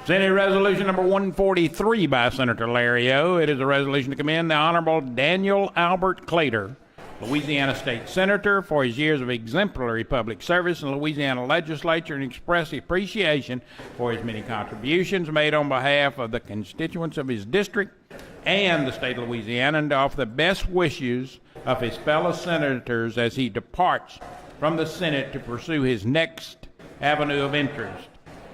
Senate Resolution number 143 by Senator Larry O. It is a resolution to commend the Honorable Daniel Albert Claitor, Louisiana State Senator, for his years of exemplary public service in the Louisiana Legislature and express appreciation for his many contributions made on behalf of the constituents of his district and the state of Louisiana, and to offer the best wishes of his fellow senators as he departs from the Senate to pursue his next avenue of interest.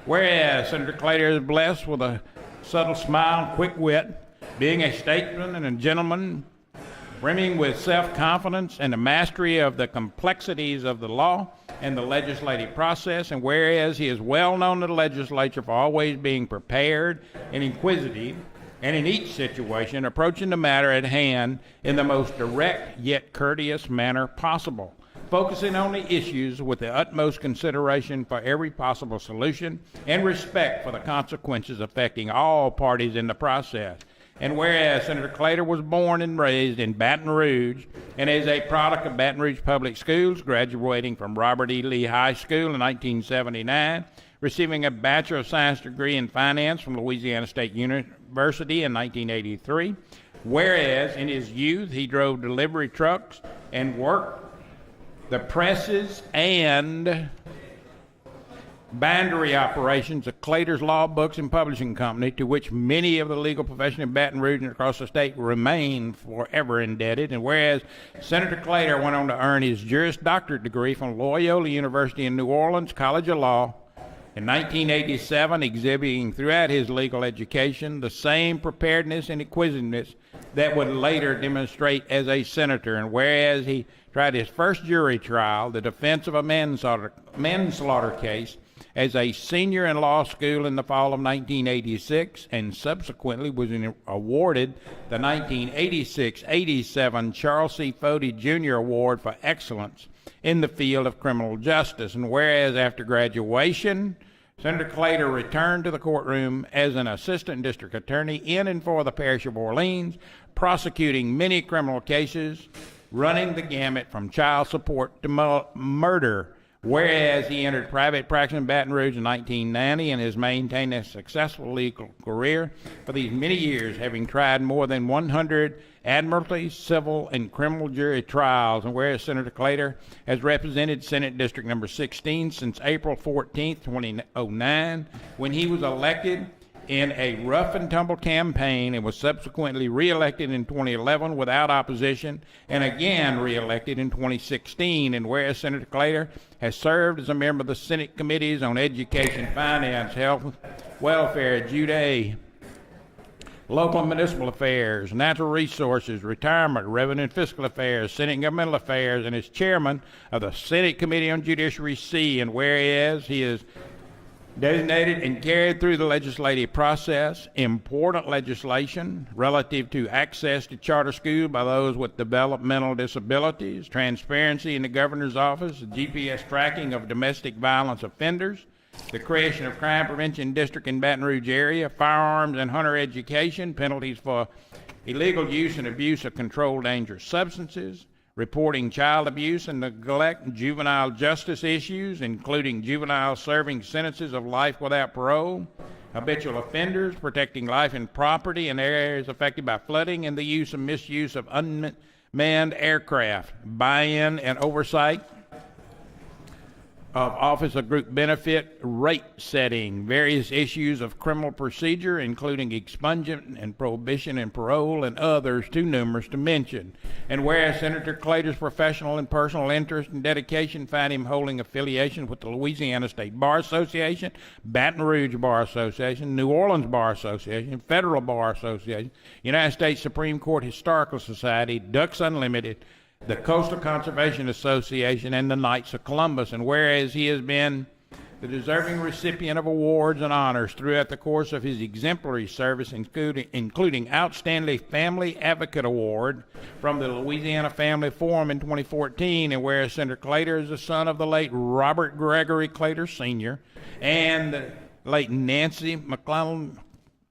Whereas Senator Claitor is blessed with a subtle smile and quick wit, being a statesman and a gentleman, brimming with self-confidence and the mastery of the complexities of the law and the legislative process, and whereas he is well known to the legislature for always being prepared and inquisitive, and in each situation approaching the matter at hand in the most direct yet courteous manner possible, focusing on the issues with the utmost consideration for every possible solution and respect for the consequences affecting all parties in the process. And whereas Senator Claitor was born and raised in Baton Rouge and is a product of Baton Rouge Public Schools, graduating from Robert E. Lee High School in 1979, receiving a Bachelor of Science degree in Finance from Louisiana State University in 1983, whereas in his youth he drove delivery trucks and worked the presses and bindery operations of Claitor's Law Books and Publishing Company, to which many of the legal profession in Baton Rouge and across the state remain forever indebted. And whereas Senator Claitor went on to earn his Juris Doctorate degree from Loyola University in New Orleans College of Law in 1987, exhibiting throughout his legal education the same preparedness and inquisitiveness that would later demonstrate as a senator. And whereas he tried his first jury trial, the defense of a manslaughter case, as a senior in law school in the fall of 1986, and subsequently was awarded the 1986-87 Charles C. Fody Jr. Award for Excellence in the field of criminal justice. And whereas after graduation, Senator Claitor returned to the courtroom as an assistant district attorney in and for the parish of Orleans, prosecuting many criminal cases, running the gamut from child support to murder. Whereas he entered private practice in Baton Rouge in 1990 and has maintained a successful legal career for these many years, having tried more than 100 admiralty, civil, and criminal jury trials. And whereas Senator Claitor has represented Senate District number 16 since April 14, 2009, when he was elected in a rough and tumble campaign and was subsequently reelected in 2011 without opposition, and again reelected in 2016. And whereas Senator Claitor has served as a member of the Senate Committees on Education, Finance, Health, Welfare, Jude, Local and Municipal Affairs, Natural Resources, Retirement, Revenue and Fiscal Affairs, Senate and Governmental Affairs, and is chairman of the Senate Committee on Judiciary C. And whereas he is designated and carried through the legislative process important legislation relative to access to charter schools by those with developmental disabilities, transparency in the governor's office, GPS tracking of domestic violence offenders, the creation of crime prevention district in Baton Rouge area, firearms and hunter education, penalties for illegal use and abuse of controlled dangerous substances, reporting child abuse and neglect, juvenile justice issues, including juveniles serving sentences of life without parole, habitual offenders, protecting life and property in areas affected by flooding, and the use and misuse of unmanned aircraft, buy-in and oversight of Office of Group Benefit rate setting, various issues of criminal procedure, including expungement and prohibition and parole, and others too numerous to mention. And whereas Senator Claitor's professional and personal interest and dedication find him holding affiliation with the Louisiana State Bar Association, Baton Rouge Bar Association, New Orleans Bar Association, Federal Bar Association, United States Supreme Court Historical Society, Ducks Unlimited, the Coastal Conservation Association, and the Knights of Columbus. And whereas he has been the deserving recipient of awards and honors throughout the course of his exemplary service, including Outstanding Family Advocate Award from the Louisiana Family Forum in 2014, and whereas Senator Claitor is the son of the late Robert Gregory Claitor Sr. and the late Nancy McClellan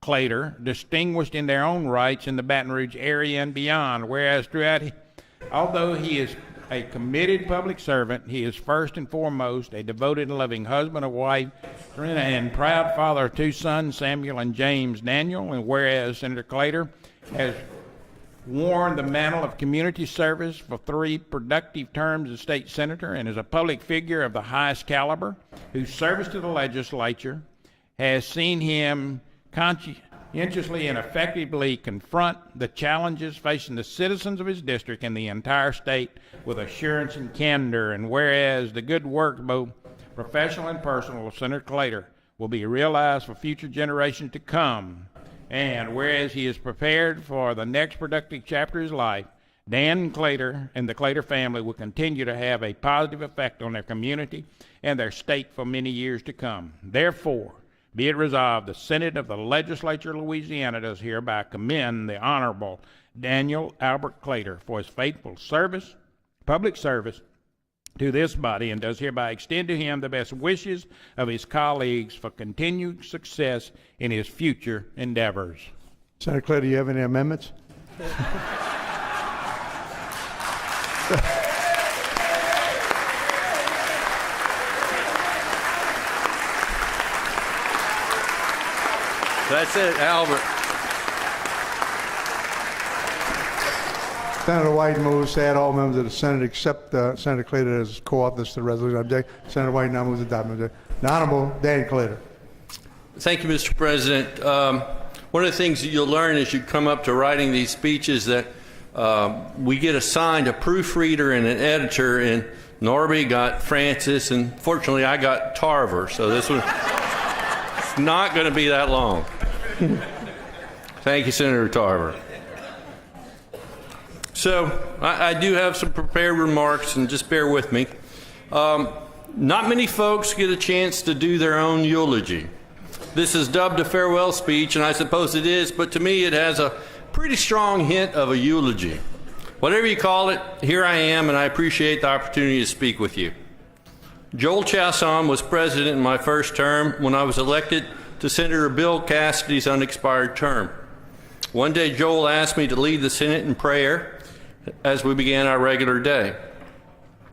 Claitor, distinguished in their own rights in the Baton Rouge area and beyond, whereas although he is a committed public servant, he is first and foremost a devoted and loving husband, a wife, and proud father of two sons, Samuel and James Daniel. And whereas Senator Claitor has worn the mantle of community service for 3 productive terms as state senator and is a public figure of the highest caliber, whose service to the legislature has seen him conscientiously and effectively confront the challenges facing the citizens of his district and the entire state with assurance and candor. And whereas the good work, both professional and personal, of Senator Claitor will be realized for future generations to come, and whereas he is prepared for the next productive chapter of his life, Dan Claitor and the Claitor family will continue to have a positive effect on their community and their state for many years to come. Therefore, be it resolved, the Senate of the Legislature of Louisiana does hereby commend the Honorable Daniel Albert Claitor for his faithful service, public service, to this body, and does hereby extend to him the best wishes of his colleagues for continued success in his future endeavors. Senator Claitor, do you have any amendments? That's it, Albert. Senator White moves to add all members of the Senate except Senator Claitor as co-authors to the resolution. Object. Senator White now moves to adopt. The Honorable Dan Claitor. Thank you, Mr. President. One of the things that you'll learn as you come up to writing these speeches that we get assigned a proofreader and an editor, and Norby got Francis, and fortunately I got Tarver, so this one it's not going to be that long. Thank you, Senator Tarver. So I do have some prepared remarks, and just bear with me. Not many folks get a chance to do their own eulogy. This is dubbed a farewell speech, and I suppose it is, but to me it has a pretty strong hint of a eulogy. Whatever you call it, here I am, and I appreciate the opportunity to speak with you. Joel Chasson was president in my first term when I was elected to Senator Bill Cassidy's unexpired term. One day Joel asked me to lead the Senate in prayer as we began our regular day.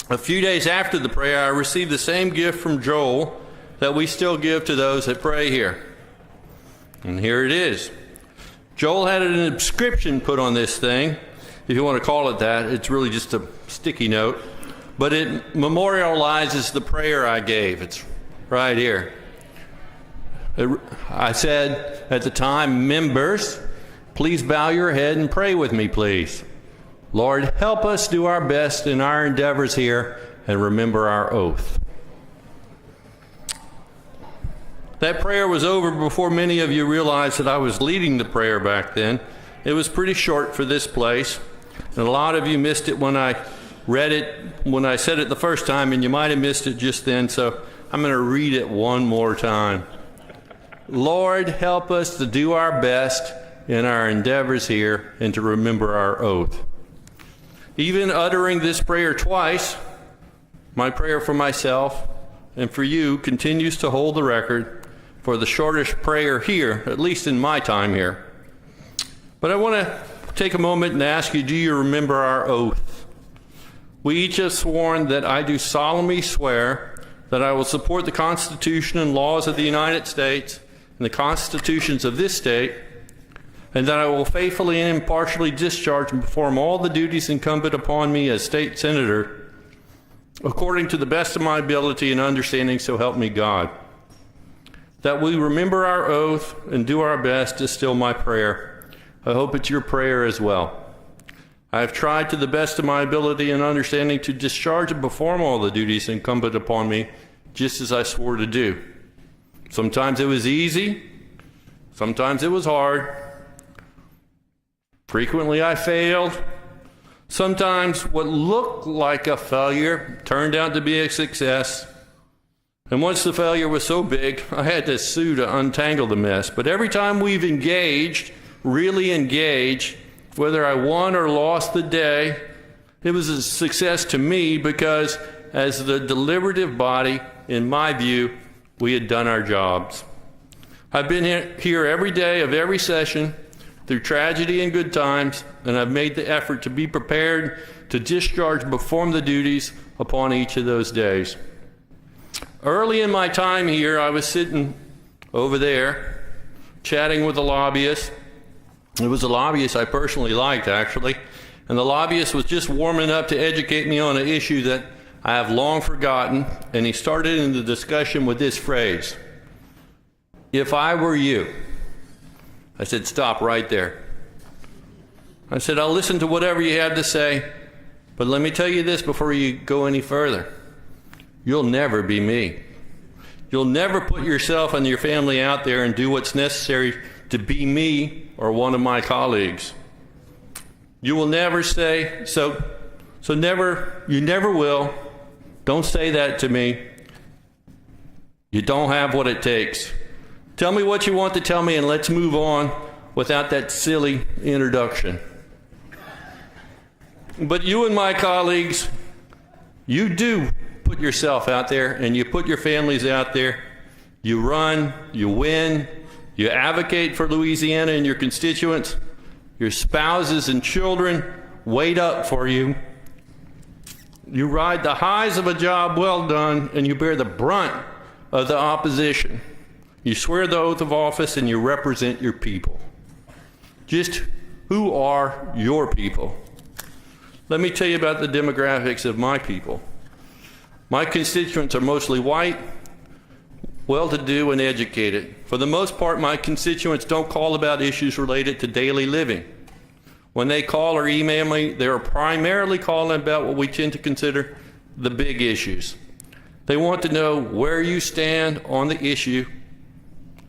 A few days after the prayer, I received the same gift from Joel that we still give to those that pray here. And here it is. Joel had an inscription put on this thing, if you want to call it that. It's really just a sticky note, but it memorializes the prayer I gave. It's right here. I said at the time, members, please bow your head and pray with me, please. Lord, help us do our best in our endeavors here and remember our oath. That prayer was over before many of you realized that I was leading the prayer back then. It was pretty short for this place, and a lot of you missed it when I read it, when I said it the first time, and you might have missed it just then, so I'm going to read it one more time. Lord, help us to do our best in our endeavors here and to remember our oath. Even uttering this prayer twice, my prayer for myself and for you continues to hold the record for the shortest prayer here, at least in my time here. But I want to take a moment and ask you, do you remember our oath? We each have sworn that I do solemnly swear that I will support the Constitution and laws of the United States and the constitutions of this state, and that I will faithfully and impartially discharge and perform all the duties incumbent upon me as state senator, according to the best of my ability and understanding, so help me God. That we remember our oath and do our best is still my prayer. I hope it's your prayer as well. I have tried to the best of my ability and understanding to discharge and perform all the duties incumbent upon me, just as I swore to do. Sometimes it was easy, sometimes it was hard. Frequently I failed. Sometimes what looked like a failure turned out to be a success. And once the failure was so big, I had to sue to untangle the mess. But every time we've engaged, really engaged, whether I won or lost the day, it was a success to me because as the deliberative body, in my view, we had done our jobs. I've been here every day of every session, through tragedy and good times, and I've made the effort to be prepared to discharge and perform the duties upon each of those days. Early in my time here, I was sitting over there chatting with a lobbyist. It was a lobbyist I personally liked, actually, and the lobbyist was just warming up to educate me on an issue that I have long forgotten, and he started in the discussion with this phrase: "If I were you." I said, "Stop right there." I said, "I'll listen to whatever you have to say, but let me tell you this before you go any further. You'll never be me. You'll never put yourself and your family out there and do what's necessary to be me or one of my colleagues. You will never say, so never, you never will. Don't say that to me. You don't have what it takes. Tell me what you want to tell me and let's move on without that silly introduction. But you and my colleagues, you do put yourself out there and you put your families out there. You run, you win, you advocate for Louisiana and your constituents. Your spouses and children wait up for you. You ride the highs of a job well done and you bear the brunt of the opposition. You swear the oath of office and you represent your people. Just who are your people? Let me tell you about the demographics of my people. My constituents are mostly white, well-to-do, and educated. For the most part, my constituents don't call about issues related to daily living. When they call or email me, they are primarily calling about what we tend to consider the big issues. They want to know where you stand on the issue,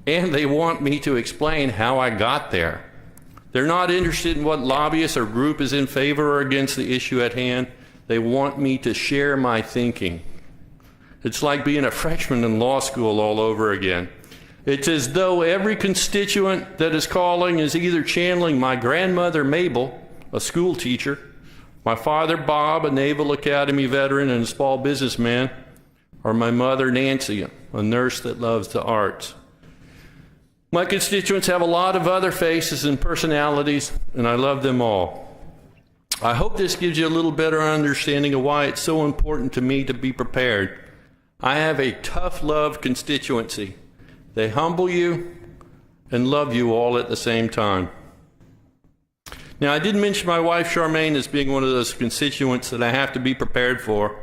and they want me to explain how I got there. They're not interested in what lobbyist or group is in favor or against the issue at hand. They want me to share my thinking. It's like being a freshman in law school all over again. It's as though every constituent that is calling is either channeling my grandmother Mabel, a school teacher, my father Bob, a Naval Academy veteran and a small businessman, or my mother Nancy, a nurse that loves the arts. My constituents have a lot of other faces and personalities, and I love them all. I hope this gives you a little better understanding of why it's so important to me to be prepared. I have a tough love constituency. They humble you and love you all at the same time. Now, I did mention my wife Charmaine as being one of those constituents that I have to be prepared for,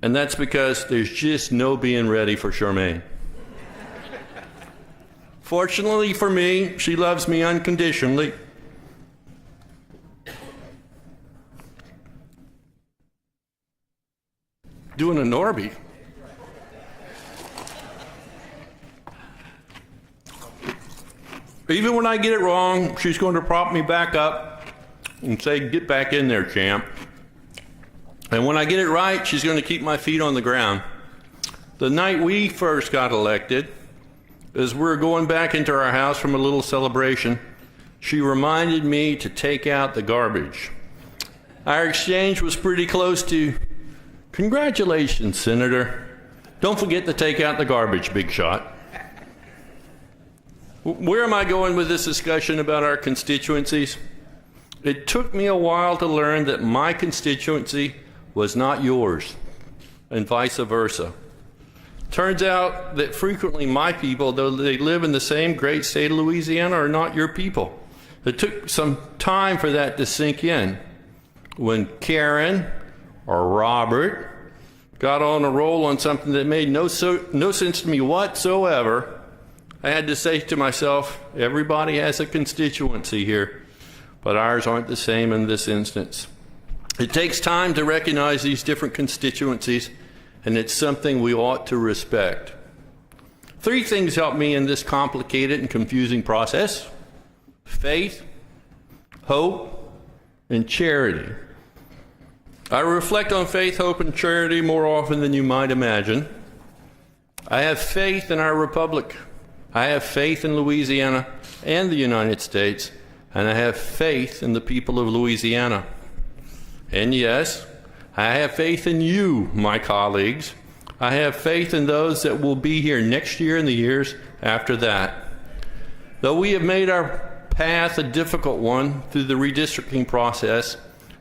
and that's because there's just no being ready for Charmaine. Fortunately for me, she loves me unconditionally. Doing a Norby. Even when I get it wrong, she's going to prop me back up and say, "Get back in there, champ." And when I get it right, she's going to keep my feet on the ground. The night we first got elected, as we were going back into our house from a little celebration, she reminded me to take out the garbage. Our exchange was pretty close to, "Congratulations, Senator. Don't forget to take out the garbage, big shot." Where am I going with this discussion about our constituencies? It took me a while to learn that my constituency was not yours, and vice versa. Turns out that frequently my people, though they live in the same great state of Louisiana, are not your people. It took some time for that to sink in. When Karen or Robert got on a roll on something that made no sense to me whatsoever, I had to say to myself, everybody has a constituency here, but ours aren't the same in this instance. It takes time to recognize these different constituencies, and it's something we ought to respect. 3 things helped me in this complicated and confusing process: faith, hope, and charity. I reflect on faith, hope, and charity more often than you might imagine. I have faith in our republic. I have faith in Louisiana and the United States, and I have faith in the people of Louisiana. And yes, I have faith in you, my colleagues. I have faith in those that will be here next year and the years after that. Though we have made our path a difficult one through the redistricting process,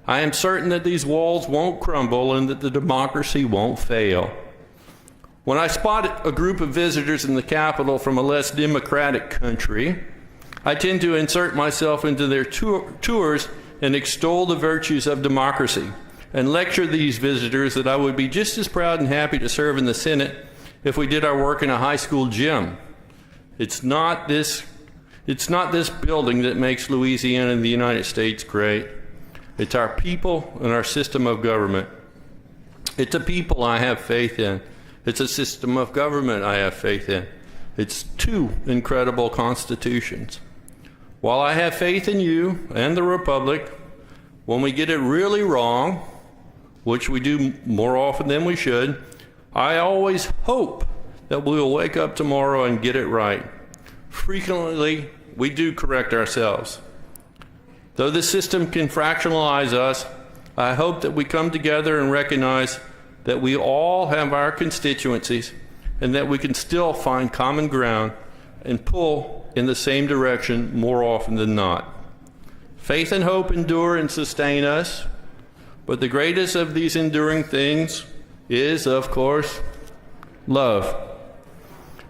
I am certain that these walls won't crumble and that the democracy won't fail. When I spot a group of visitors in the Capitol from a less democratic country, I tend to insert myself into their tours and extol the virtues of democracy and lecture these visitors that I would be just as proud and happy to serve in the Senate if we did our work in a high school gym. It's not this building that makes Louisiana and the United States great. It's our people and our system of government. It's a people I have faith in. It's a system of government I have faith in. It's two incredible constitutions. While I have faith in you and the Republic, when we get it really wrong, which we do more often than we should, I always hope that we'll wake up tomorrow and get it right. Frequently, we do correct ourselves. Though the system can fractionalize us, I hope that we come together and recognize that we all have our constituencies and that we can still find common ground and pull in the same direction more often than not. Faith and hope endure and sustain us, but the greatest of these enduring things is, of course, love.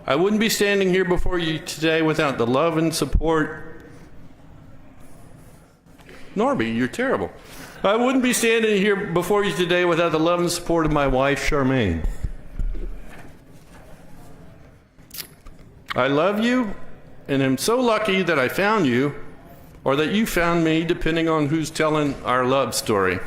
I wouldn't be standing here before you today without the love and support. Norby, you're terrible. I wouldn't be standing here before you today without the love and support of my wife, Charmaine. I love you and am so lucky that I found you, or that you found me, depending on who's telling our love story.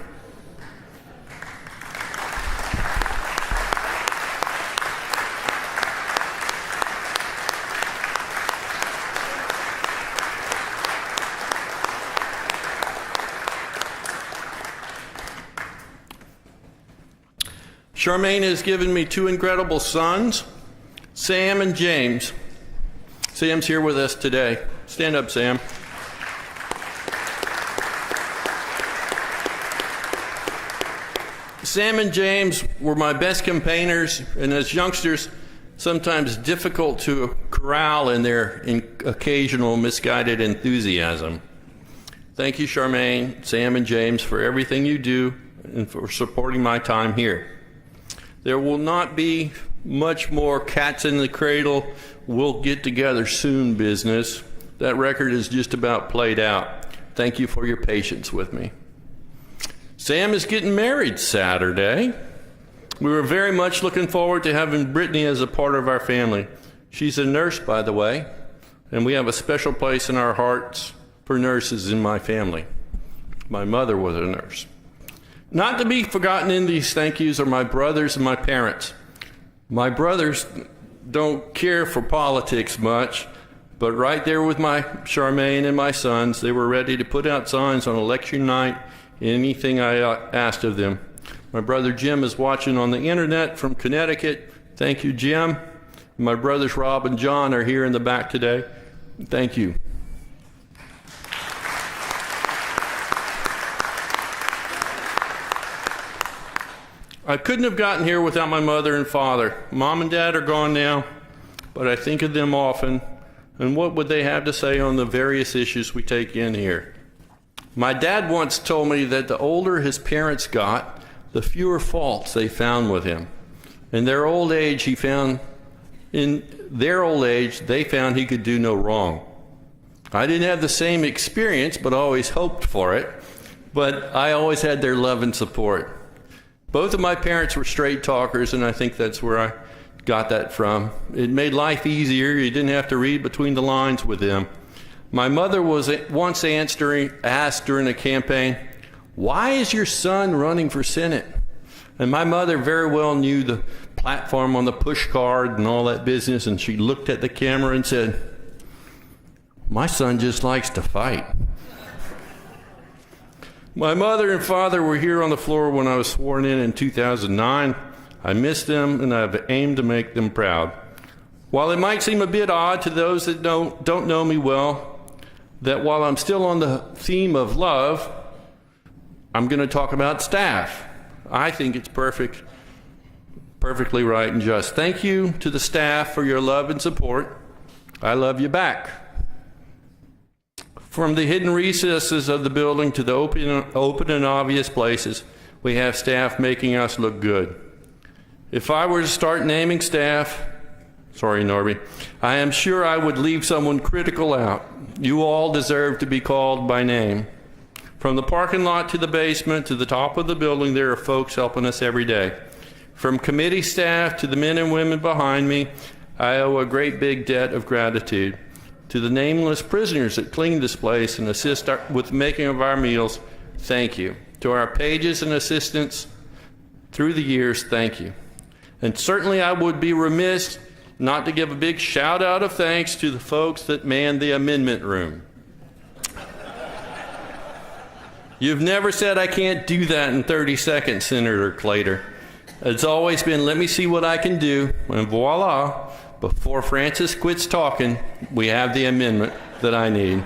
Charmaine has given me two incredible sons, Sam and James. Sam's here with us today. Stand up, Sam. Sam and James were my best campaigners, and as youngsters, sometimes difficult to corral in their occasional misguided enthusiasm. Thank you, Charmaine, Sam, and James, for everything you do and for supporting my time here. There will not be much more cats in the cradle, we'll get together soon business. That record is just about played out. Thank you for your patience with me. Sam is getting married Saturday. We were very much looking forward to having Brittany as a part of our family. She's a nurse, by the way, and we have a special place in our hearts for nurses in my family. My mother was a nurse. Not to be forgotten in these thank yous are my brothers and my parents. My brothers don't care for politics much, but right there with my Charmaine and my sons, they were ready to put out signs on election night, anything I asked of them. My brother Jim is watching on the internet from Connecticut. Thank you, Jim. My brothers Rob and John are here in the back today. Thank you. I couldn't have gotten here without my mother and father. Mom and Dad are gone now, but I think of them often, and what would they have to say on the various issues we take in here? My dad once told me that the older his parents got, the fewer faults they found with him. In their old age, they found he could do no wrong. I didn't have the same experience, but always hoped for it, but I always had their love and support. Both of my parents were straight talkers, and I think that's where I got that from. It made life easier. You didn't have to read between the lines with them. My mother was once asked during a campaign, "Why is your son running for Senate?" And my mother very well knew the platform on the push card and all that business, and she looked at the camera and said, "My son just likes to fight." My mother and father were here on the floor when I was sworn in 2009. I miss them, and I've aimed to make them proud. While it might seem a bit odd to those that don't know me well, that while I'm still on the theme of love, I'm going to talk about staff. I think it's perfectly right and just. Thank you to the staff for your love and support. I love you back. From the hidden recesses of the building to the open and obvious places, we have staff making us look good. If I were to start naming staff, sorry, Norby, I am sure I would leave someone critical out. You all deserve to be called by name. From the parking lot to the basement to the top of the building, there are folks helping us every day. From committee staff to the men and women behind me, I owe a great big debt of gratitude. To the nameless prisoners that clean this place and assist with the making of our meals, thank you. To our pages and assistants through the years, thank you. And certainly I would be remiss not to give a big shout out of thanks to the folks that man the amendment room. You've never said I can't do that in 30 seconds, Senator Claitor. It's always been, let me see what I can do, and voila, before Francis quits talking, we have the amendment that I need.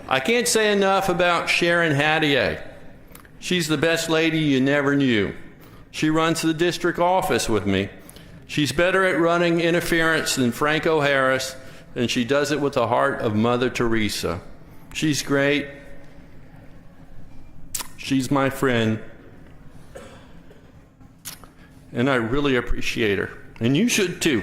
I can't say enough about Sharon Hattier. She's the best lady you never knew. She runs the district office with me. She's better at running interference than Franco Harris, and she does it with the heart of Mother Teresa. She's great. She's my friend. And I really appreciate her. And you should too.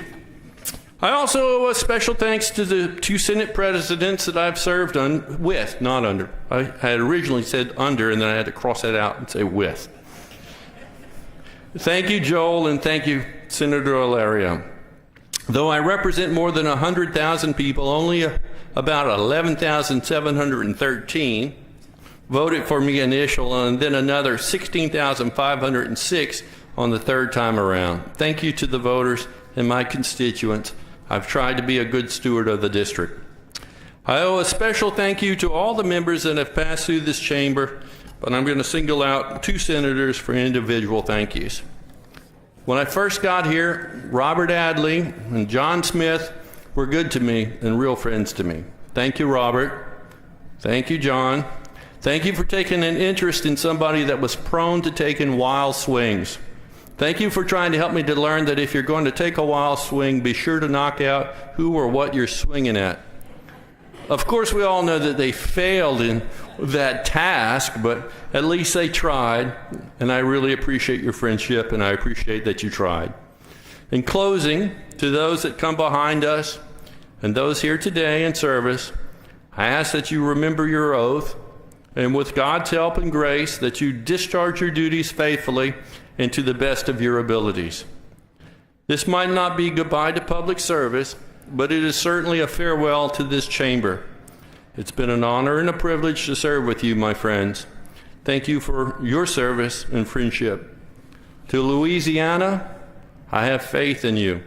I also owe a special thanks to the 2 Senate presidents that I've served with, not under. I had originally said under, and then I had to cross that out and say with. Thank you, Joel, and thank you, Senator Alario. Though I represent more than 100,000 people, only about 11,713 voted for me initial, and then another 16,506 on the third time around. Thank you to the voters and my constituents. I've tried to be a good steward of the district. I owe a special thank you to all the members that have passed through this chamber, but I'm going to single out 2 senators for individual thank yous. When I first got here, Robert Adley and John Smith were good to me and real friends to me. Thank you, Robert. Thank you, John. Thank you for taking an interest in somebody that was prone to taking wild swings. Thank you for trying to help me to learn that if you're going to take a wild swing, be sure to knock out who or what you're swinging at. Of course, we all know that they failed in that task, but at least they tried, and I really appreciate your friendship, and I appreciate that you tried. In closing, to those that come behind us and those here today in service, I ask that you remember your oath, and with God's help and grace, that you discharge your duties faithfully and to the best of your abilities. This might not be goodbye to public service, but it is certainly a farewell to this chamber. It's been an honor and a privilege to serve with you, my friends. Thank you for your service and friendship. To Louisiana, I have faith in you.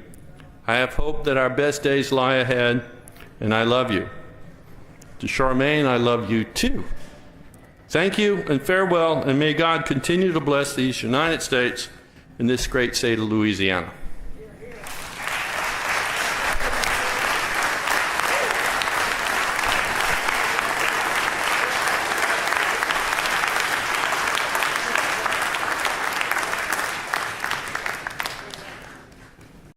I have hope that our best days lie ahead, and I love you. To Charmaine, I love you too. Thank you and farewell, and may God continue to bless these United States and this great state of Louisiana.